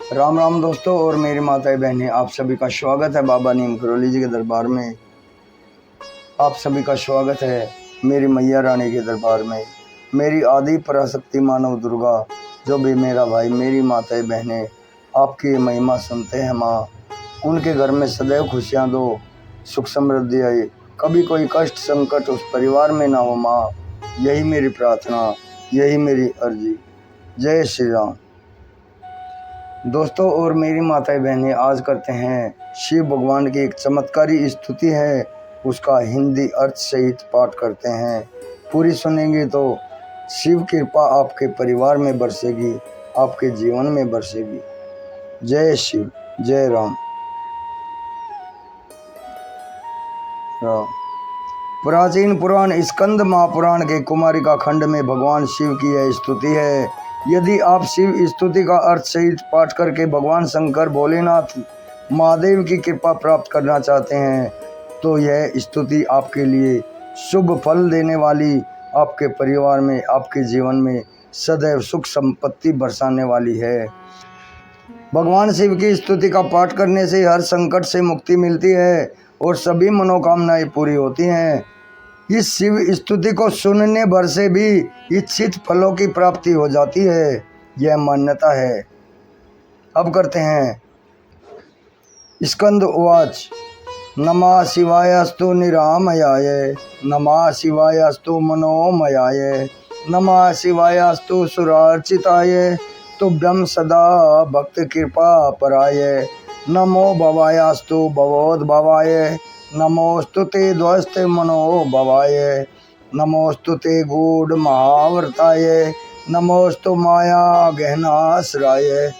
राम राम दोस्तों और मेरी माताएं बहनें, आप सभी का स्वागत है बाबा नीम करौली जी के दरबार में। आप सभी का स्वागत है मेरी मैया रानी के दरबार में। मेरी आदि पराशक्ति मानव दुर्गा, जो भी मेरा भाई मेरी माताएं बहनें आपकी महिमा सुनते हैं माँ, उनके घर में सदैव खुशियाँ दो, सुख समृद्धि आए, कभी कोई कष्ट संकट उस परिवार में ना हो माँ। यही मेरी प्रार्थना, यही मेरी अर्जी। जय श्री राम। दोस्तों और मेरी माताएं बहनें, आज करते हैं शिव भगवान की एक चमत्कारी स्तुति है, उसका हिंदी अर्थ सहित पाठ करते हैं। पूरी सुनेंगे तो शिव कृपा आपके परिवार में बरसेगी, आपके जीवन में बरसेगी। जय शिव, जय राम। प्राचीन पुराण स्कंद महापुराण के कुमारिका खंड में भगवान शिव की यह स्तुति है। यदि आप शिव स्तुति का अर्थ सहित पाठ करके भगवान शंकर भोलेनाथ महादेव की कृपा प्राप्त करना चाहते हैं तो यह स्तुति आपके लिए शुभ फल देने वाली, आपके परिवार में, आपके जीवन में सदैव सुख संपत्ति बरसाने वाली है। भगवान शिव की स्तुति का पाठ करने से हर संकट से मुक्ति मिलती है और सभी मनोकामनाएं पूरी होती हैं। इस शिव स्तुति को सुनने भर से भी इच्छित फलों की प्राप्ति हो जाती है, यह मान्यता है। अब करते हैं स्कंद उवाच। नमः शिवायस्तु निरामयाय, नमः शिवायस्तु मनोमयाय, नमः शिवायस्तु सुरार्चिताय, तुभ्यं सदा भक्त कृपा पराय, नमो भवायास्तु भवोद्भवाय, नमोस्तु ते ध्वस्त मनोभवाय, नमोस्तु ते गूढ़ महाव्रताय, नमोस्तु माया गहनाश्राय,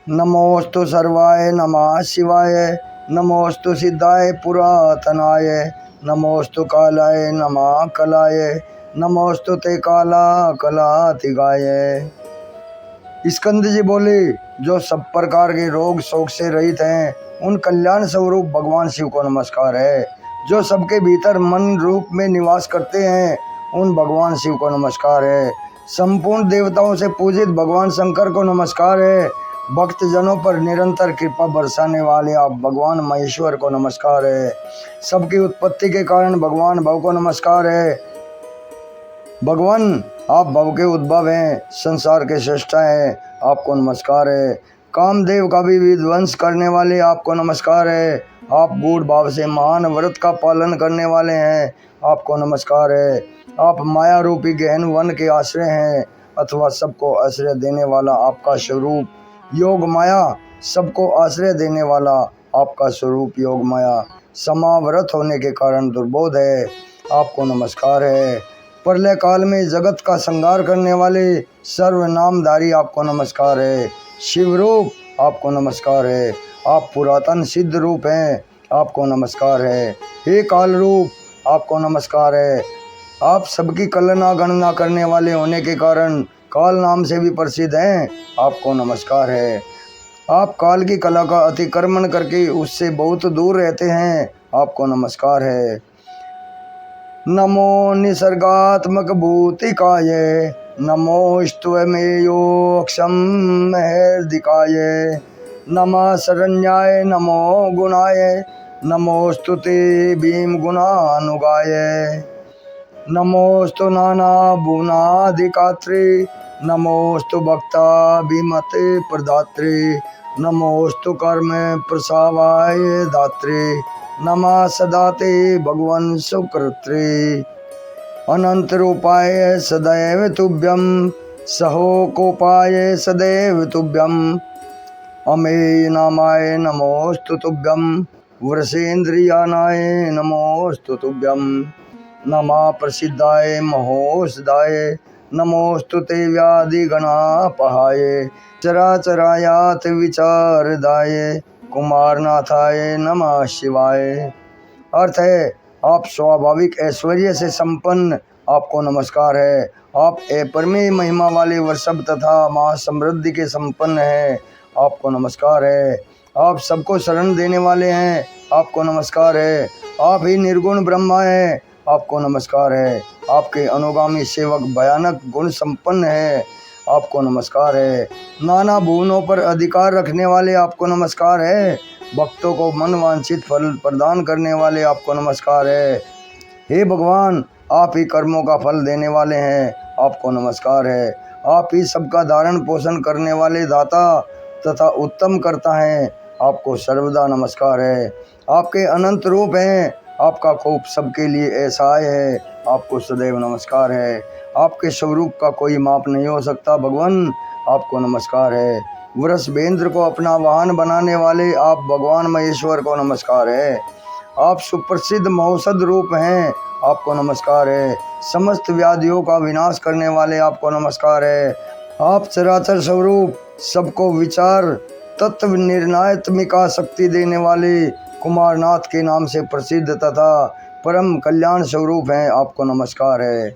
नमोस्तु सर्वाय नमः शिवाय, नमोस्तु सिद्धाय पुरातनाय, नमोस्तु कालाय नमः कलाय, नमोस्तु ते काला कलातिगाय। स्कंद जी बोले, जो सब प्रकार के रोग शोक से रहित हैं उन कल्याण स्वरूप भगवान शिव को नमस्कार है। जो सबके भीतर मन रूप में निवास करते हैं उन भगवान शिव को नमस्कार है। संपूर्ण देवताओं से पूजित भगवान शंकर को नमस्कार है। भक्त जनों पर निरंतर कृपा बरसाने वाले आप भगवान महेश्वर को नमस्कार है। सबकी उत्पत्ति के कारण भगवान भव को नमस्कार है। भगवान आप भव के उद्भव हैं, संसार के श्रेष्ठा हैं, आपको नमस्कार है। कामदेव का भी विध्वंस करने वाले आपको नमस्कार है। आप गूढ़ भाव से महान व्रत का पालन करने वाले हैं, आपको नमस्कार है। आप माया रूपी गहन वन के आश्रय हैं अथवा सबको आश्रय देने वाला आपका स्वरूप योग माया, सबको आश्रय देने वाला आपका स्वरूप योग माया समाव्रत होने के कारण दुर्बोध है, आपको नमस्कार है। प्रलय काल में जगत का संहार करने वाले सर्वनामधारी आपको नमस्कार है। शिव रूप आपको नमस्कार है। आप पुरातन सिद्ध रूप हैं, आपको नमस्कार है। हे काल रूप आपको नमस्कार है। आप सबकी कलना गणना करने वाले होने के कारण काल नाम से भी प्रसिद्ध हैं, आपको नमस्कार है। आप काल की कला का अतिक्रमण करके उससे बहुत दूर रहते हैं, आपको नमस्कार है। नमो निसर्गात्मक भूतिकाय, नमो स्तुमेयोक्षम महर्दिकाय, नमः शरण्याय नमो गुणाय, नमोस्तु ते भीम गुणानुगाय, नमोस्तु नाना भुवनाधिकात्रे, नमोस्तु भक्ता विमते प्रदात्रे, नमोस्तु कर्म प्रसावाय दात्रे, नमः सदा ते भगवन् सुकृत्रे, अनंत रूपाय सदैव तुभ्यं, सहोकोपाय सदैव तुभ्यं, अमेय नामाय नमोस्तु तुभ्यं, वृषेन्द्रियानाय नमोस्तु तुभ्यं, नमः प्रसिद्धाय महोषधाय, नमोस्तु ते व्याधि गणापहाय, चराचरायात विचारदाय, कुमारनाथाय नमः शिवाय। अर्थ है, आप स्वाभाविक ऐश्वर्य से संपन्न, आपको नमस्कार है। आप अपरमेय महिमा वाले वृषभ तथा महासमृद्धि के संपन्न हैं, आपको नमस्कार है। आप सबको शरण देने वाले हैं, आपको नमस्कार है। आप ही निर्गुण ब्रह्मा हैं, आपको नमस्कार है। आपके अनुगामी सेवक भयानक गुण संपन्न है, आपको नमस्कार है। नाना भुवनों पर अधिकार रखने वाले आपको नमस्कार है। भक्तों को मनवांछित फल प्रदान करने वाले आपको नमस्कार है। हे भगवान, आप ही कर्मों का फल देने वाले हैं, आपको नमस्कार है। आप ही सबका धारण पोषण करने वाले दाता तथा उत्तम करता हैं, आपको सर्वदा नमस्कार है। आपके अनंत रूप हैं, आपका कोप सबके लिए एहसाय है, आपको सदैव नमस्कार है। आपके स्वरूप का कोई माप नहीं हो सकता भगवान, आपको नमस्कार है। वृषभेंद्र को अपना वाहन बनाने वाले आप भगवान महेश्वर को नमस्कार है। आप सुप्रसिद्ध मौसद रूप हैं, आपको नमस्कार है। समस्त व्याधियों का विनाश करने वाले आपको नमस्कार है। आप चराचर स्वरूप, सबको विचार तत्व निर्णायत्मिका शक्ति देने वाले कुमारनाथ के नाम से प्रसिद्ध तथा परम कल्याण स्वरूप हैं, आपको नमस्कार है।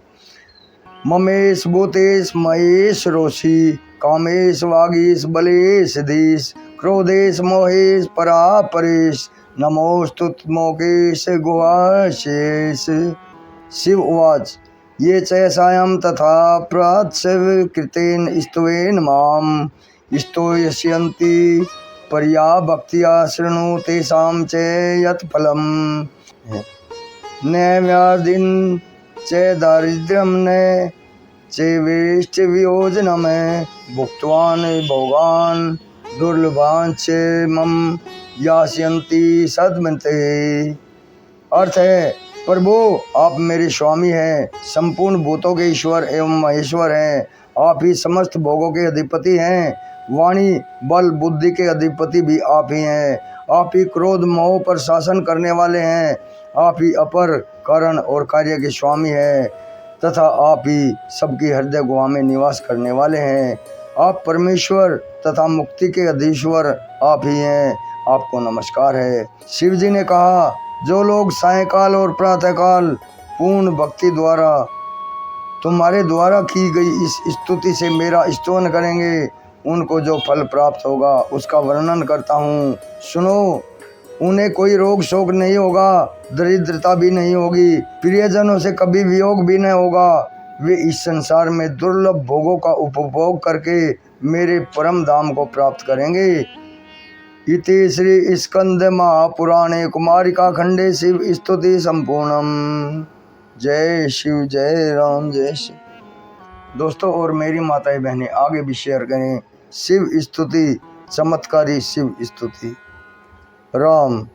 ममेश भूतेश महेश रोषि कामेश वागीश बलेश धीश क्रोधेश मोहेश परापरेश नमोस्तुत्मोकेश गुहाशेष। शिव उवाच ये चैसायं तथा प्रातशिव कृतेन स्तवेन मां स्तोयस्यन्ति पर्या भक्त्या शृणु तेषां च यत् फलम् न व्याधिं च दारिद्र्यं न चेवेष्ट वियोजनम् भुक्त्वान् भोगान् दुर्लभांश्च मम यास्यन्ति सद्मते। अर्थ है, प्रभु आप मेरे स्वामी हैं, संपूर्ण भूतों के ईश्वर एवं महेश्वर हैं। आप ही समस्त भोगों के अधिपति हैं, वाणी बल बुद्धि के अधिपति भी आप ही हैं। आप ही क्रोध मोह पर शासन करने वाले हैं। आप ही अपर कारण और कार्य के स्वामी हैं तथा आप ही सबकी हृदय गुहा में निवास करने वाले हैं। आप परमेश्वर तथा मुक्ति के अधीश्वर आप ही हैं, आपको नमस्कार है। शिव जी ने कहा, जो लोग सायंकाल और प्रातःकाल पूर्ण भक्ति द्वारा तुम्हारे द्वारा की गई इस स्तुति से मेरा स्तवन करेंगे, उनको जो फल प्राप्त होगा उसका वर्णन करता हूँ, सुनो। उन्हें कोई रोग शोक नहीं होगा, दरिद्रता भी नहीं होगी, प्रियजनों से कभी वियोग भी नहीं होगा। वे इस संसार में दुर्लभ भोगों का उपभोग करके मेरे परम धाम को प्राप्त करेंगे। इति श्री स्कंद महापुराणे कुमारिका खंडे शिव स्तुति संपूर्णम। जय शिव, जय राम, जय शिव। दोस्तों और मेरी माताएं बहनें आगे भी शेयर करें शिव स्तुति, चमत्कारी शिव स्तुति। राम।